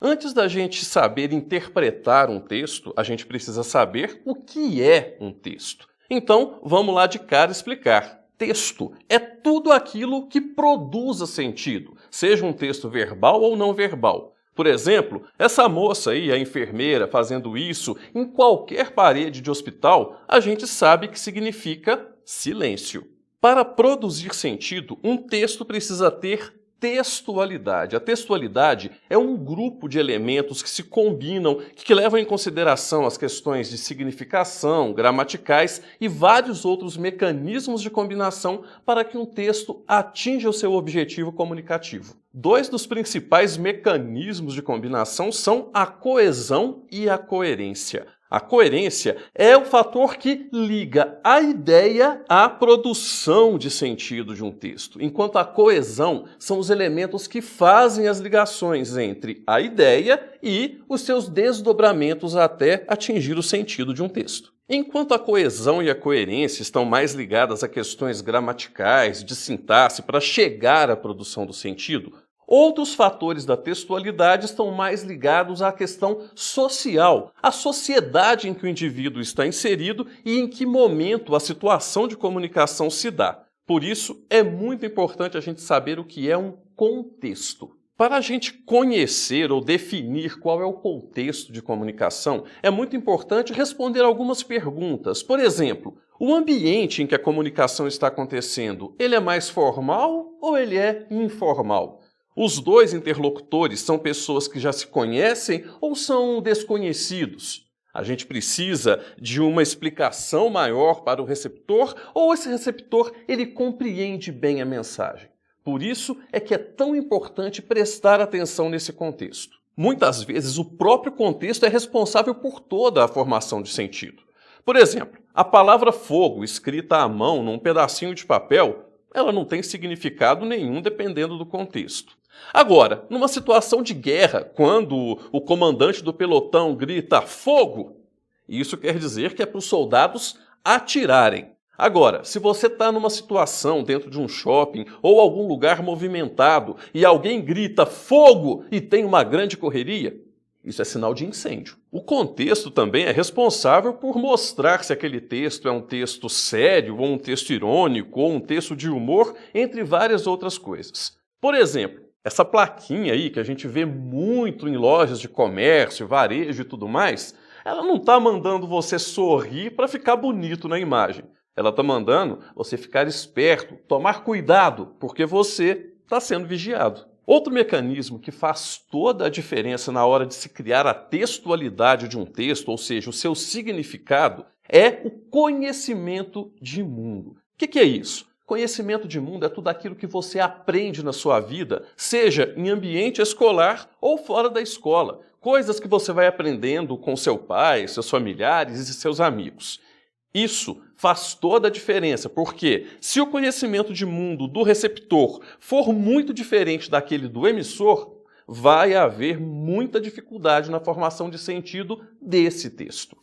Antes da gente saber interpretar um texto, a gente precisa saber o que é um texto. Então, vamos lá de cara explicar. Texto é tudo aquilo que produza sentido, seja um texto verbal ou não verbal. Por exemplo, essa moça aí, a enfermeira, fazendo isso em qualquer parede de hospital, a gente sabe que significa silêncio. Para produzir sentido, um texto precisa ter textualidade. A textualidade é um grupo de elementos que se combinam, que levam em consideração as questões de significação, gramaticais e vários outros mecanismos de combinação para que um texto atinja o seu objetivo comunicativo. Dois dos principais mecanismos de combinação são a coesão e a coerência. A coerência é o fator que liga a ideia à produção de sentido de um texto, enquanto a coesão são os elementos que fazem as ligações entre a ideia e os seus desdobramentos até atingir o sentido de um texto. Enquanto a coesão e a coerência estão mais ligadas a questões gramaticais, de sintaxe, para chegar à produção do sentido, outros fatores da textualidade estão mais ligados à questão social, à sociedade em que o indivíduo está inserido e em que momento a situação de comunicação se dá. Por isso, é muito importante a gente saber o que é um contexto. Para a gente conhecer ou definir qual é o contexto de comunicação, é muito importante responder algumas perguntas. Por exemplo, o ambiente em que a comunicação está acontecendo, ele é mais formal ou ele é informal? Os dois interlocutores são pessoas que já se conhecem ou são desconhecidos? A gente precisa de uma explicação maior para o receptor ou esse receptor ele compreende bem a mensagem? Por isso é que é tão importante prestar atenção nesse contexto. Muitas vezes o próprio contexto é responsável por toda a formação de sentido. Por exemplo, a palavra fogo escrita à mão num pedacinho de papel, ela não tem significado nenhum dependendo do contexto. Agora, numa situação de guerra, quando o comandante do pelotão grita fogo, isso quer dizer que é para os soldados atirarem. Agora, se você está numa situação dentro de um shopping ou algum lugar movimentado e alguém grita fogo e tem uma grande correria, isso é sinal de incêndio. O contexto também é responsável por mostrar se aquele texto é um texto sério, ou um texto irônico, ou um texto de humor, entre várias outras coisas. Por exemplo, essa plaquinha aí que a gente vê muito em lojas de comércio, varejo e tudo mais, ela não está mandando você sorrir para ficar bonito na imagem. Ela está mandando você ficar esperto, tomar cuidado, porque você está sendo vigiado. Outro mecanismo que faz toda a diferença na hora de se criar a textualidade de um texto, ou seja, o seu significado, é o conhecimento de mundo. O que é isso? Conhecimento de mundo é tudo aquilo que você aprende na sua vida, seja em ambiente escolar ou fora da escola. Coisas que você vai aprendendo com seu pai, seus familiares e seus amigos. Isso faz toda a diferença, porque se o conhecimento de mundo do receptor for muito diferente daquele do emissor, vai haver muita dificuldade na formação de sentido desse texto.